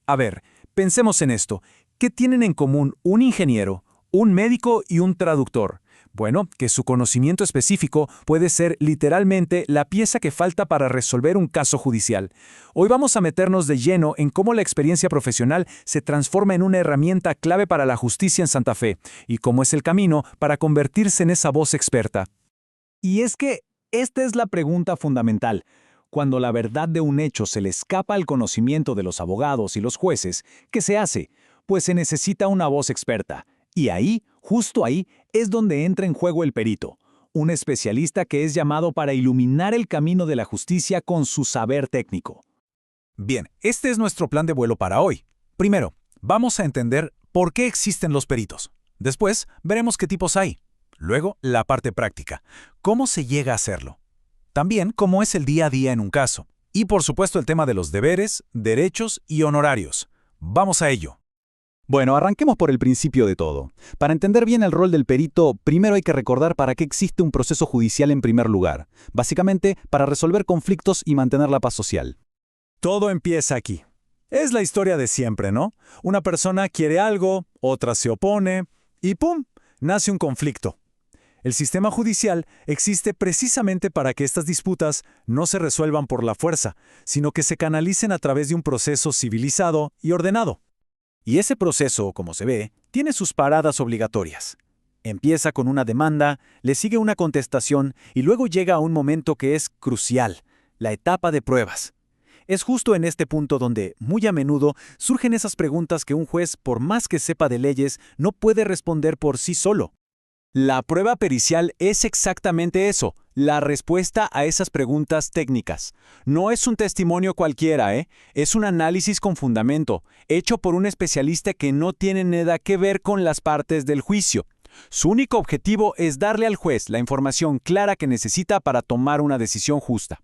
A ver, pensemos en esto. ¿Qué tienen en común un ingeniero, un médico y un traductor? Bueno, que su conocimiento específico puede ser literalmente la pieza que falta para resolver un caso judicial. Hoy vamos a meternos de lleno en cómo la experiencia profesional se transforma en una herramienta clave para la justicia en Santa Fe y cómo es el camino para convertirse en esa voz experta. Y es que esta es la pregunta fundamental. Cuando la verdad de un hecho se le escapa al conocimiento de los abogados y los jueces, ¿qué se hace? Pues se necesita una voz experta. Y ahí, justo ahí, es donde entra en juego el perito, un especialista que es llamado para iluminar el camino de la justicia con su saber técnico. Bien, este es nuestro plan de vuelo para hoy. Primero, vamos a entender por qué existen los peritos. Después, veremos qué tipos hay. Luego, la parte práctica. ¿Cómo se llega a hacerlo? También, cómo es el día a día en un caso. Y, por supuesto, el tema de los deberes, derechos y honorarios. Vamos a ello. Bueno, arranquemos por el principio de todo. Para entender bien el rol del perito, primero hay que recordar para qué existe un proceso judicial en primer lugar. Básicamente, para resolver conflictos y mantener la paz social. Todo empieza aquí. Es la historia de siempre, ¿no? Una persona quiere algo, otra se opone, y ¡pum!, nace un conflicto. El sistema judicial existe precisamente para que estas disputas no se resuelvan por la fuerza, sino que se canalicen a través de un proceso civilizado y ordenado. Y ese proceso, como se ve, tiene sus paradas obligatorias. Empieza con una demanda, le sigue una contestación y luego llega a un momento que es crucial, la etapa de pruebas. Es justo en este punto donde, muy a menudo, surgen esas preguntas que un juez, por más que sepa de leyes, no puede responder por sí solo. La prueba pericial es exactamente eso, la respuesta a esas preguntas técnicas. No es un testimonio cualquiera, es un análisis con fundamento, hecho por un especialista que no tiene nada que ver con las partes del juicio. Su único objetivo es darle al juez la información clara que necesita para tomar una decisión justa.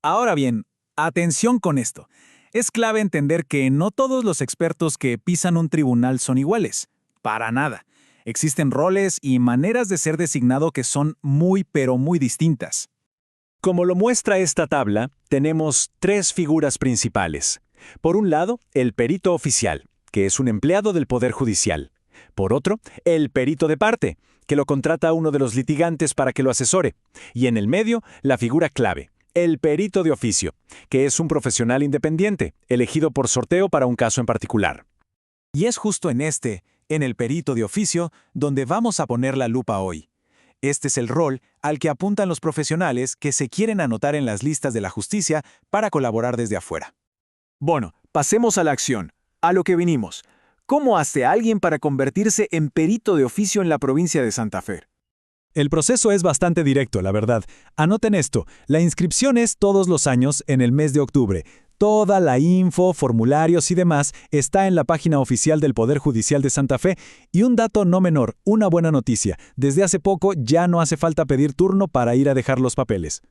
Ahora bien, atención con esto. Es clave entender que no todos los expertos que pisan un tribunal son iguales. Para nada. Existen roles y maneras de ser designado que son muy pero muy distintas. Como lo muestra esta tabla, tenemos tres figuras principales. Por un lado, el perito oficial, que es un empleado del Poder Judicial. Por otro, el perito de parte, que lo contrata a uno de los litigantes para que lo asesore. Y en el medio, la figura clave, el perito de oficio, que es un profesional independiente, elegido por sorteo para un caso en particular. Y es justo en el perito de oficio, donde vamos a poner la lupa hoy. Este es el rol al que apuntan los profesionales que se quieren anotar en las listas de la justicia para colaborar desde afuera. Bueno, pasemos a la acción, a lo que vinimos. ¿Cómo hace alguien para convertirse en perito de oficio en la provincia de Santa Fe? El proceso es bastante directo, la verdad. Anoten esto, la inscripción es todos los años en el mes de octubre. Toda la info, formularios y demás está en la página oficial del Poder Judicial de Santa Fe. Y un dato no menor, una buena noticia. Desde hace poco ya no hace falta pedir turno para ir a dejar los papeles.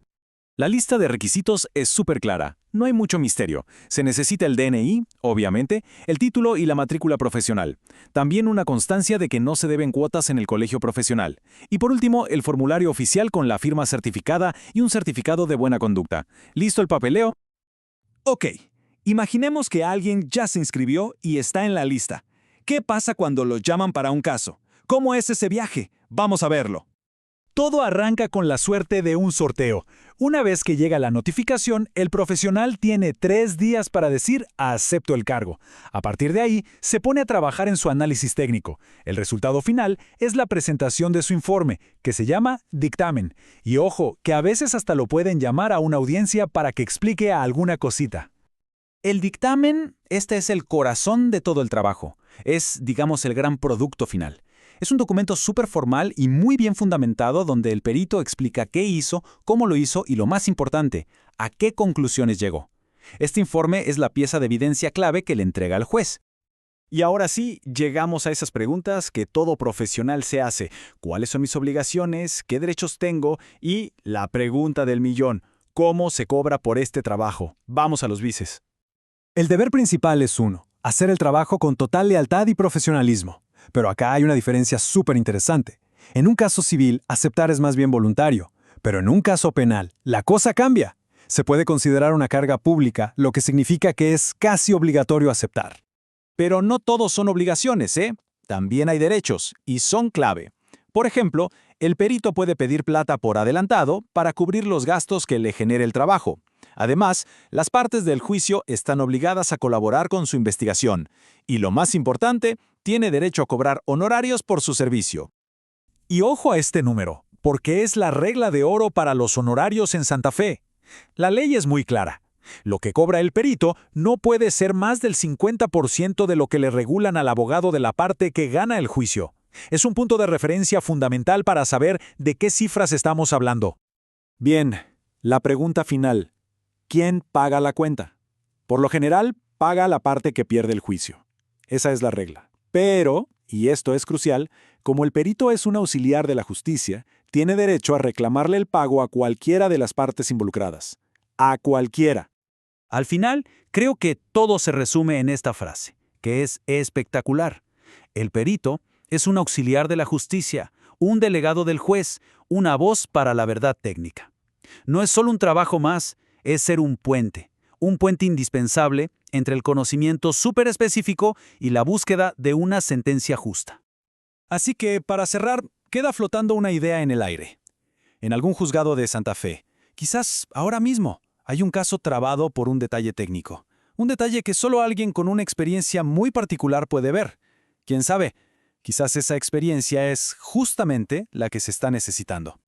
La lista de requisitos es súper clara. No hay mucho misterio. Se necesita el DNI, obviamente, el título y la matrícula profesional. También una constancia de que no se deben cuotas en el colegio profesional. Y por último, el formulario oficial con la firma certificada y un certificado de buena conducta. ¿Listo el papeleo? Ok, imaginemos que alguien ya se inscribió y está en la lista. ¿Qué pasa cuando lo llaman para un caso? ¿Cómo es ese viaje? Vamos a verlo. Todo arranca con la suerte de un sorteo. Una vez que llega la notificación, el profesional tiene 3 días para decir acepto el cargo. A partir de ahí, se pone a trabajar en su análisis técnico. El resultado final es la presentación de su informe, que se llama dictamen. Y ojo, que a veces hasta lo pueden llamar a una audiencia para que explique alguna cosita. El dictamen, este es el corazón de todo el trabajo. Es, digamos, el gran producto final. Es un documento súper formal y muy bien fundamentado donde el perito explica qué hizo, cómo lo hizo y, lo más importante, a qué conclusiones llegó. Este informe es la pieza de evidencia clave que le entrega al juez. Y ahora sí, llegamos a esas preguntas que todo profesional se hace. ¿Cuáles son mis obligaciones? ¿Qué derechos tengo? Y la pregunta del millón, ¿cómo se cobra por este trabajo? Vamos a los vices. El deber principal es uno, hacer el trabajo con total lealtad y profesionalismo. Pero acá hay una diferencia súper interesante. En un caso civil, aceptar es más bien voluntario. Pero en un caso penal, la cosa cambia. Se puede considerar una carga pública, lo que significa que es casi obligatorio aceptar. Pero no todos son obligaciones, ¿eh? También hay derechos, y son clave. Por ejemplo, el perito puede pedir plata por adelantado para cubrir los gastos que le genere el trabajo. Además, las partes del juicio están obligadas a colaborar con su investigación. Y lo más importante, tiene derecho a cobrar honorarios por su servicio. Y ojo a este número, porque es la regla de oro para los honorarios en Santa Fe. La ley es muy clara. Lo que cobra el perito no puede ser más del 50% de lo que le regulan al abogado de la parte que gana el juicio. Es un punto de referencia fundamental para saber de qué cifras estamos hablando. Bien, la pregunta final. ¿Quién paga la cuenta? Por lo general, paga la parte que pierde el juicio. Esa es la regla. Pero, y esto es crucial, como el perito es un auxiliar de la justicia, tiene derecho a reclamarle el pago a cualquiera de las partes involucradas. A cualquiera. Al final, creo que todo se resume en esta frase, que es espectacular. El perito es un auxiliar de la justicia, un delegado del juez, una voz para la verdad técnica. No es solo un trabajo más, es ser un puente indispensable entre el conocimiento súper específico y la búsqueda de una sentencia justa. Así que, para cerrar, queda flotando una idea en el aire. En algún juzgado de Santa Fe, quizás ahora mismo, hay un caso trabado por un detalle técnico. Un detalle que solo alguien con una experiencia muy particular puede ver. ¿Quién sabe? Quizás esa experiencia es justamente la que se está necesitando.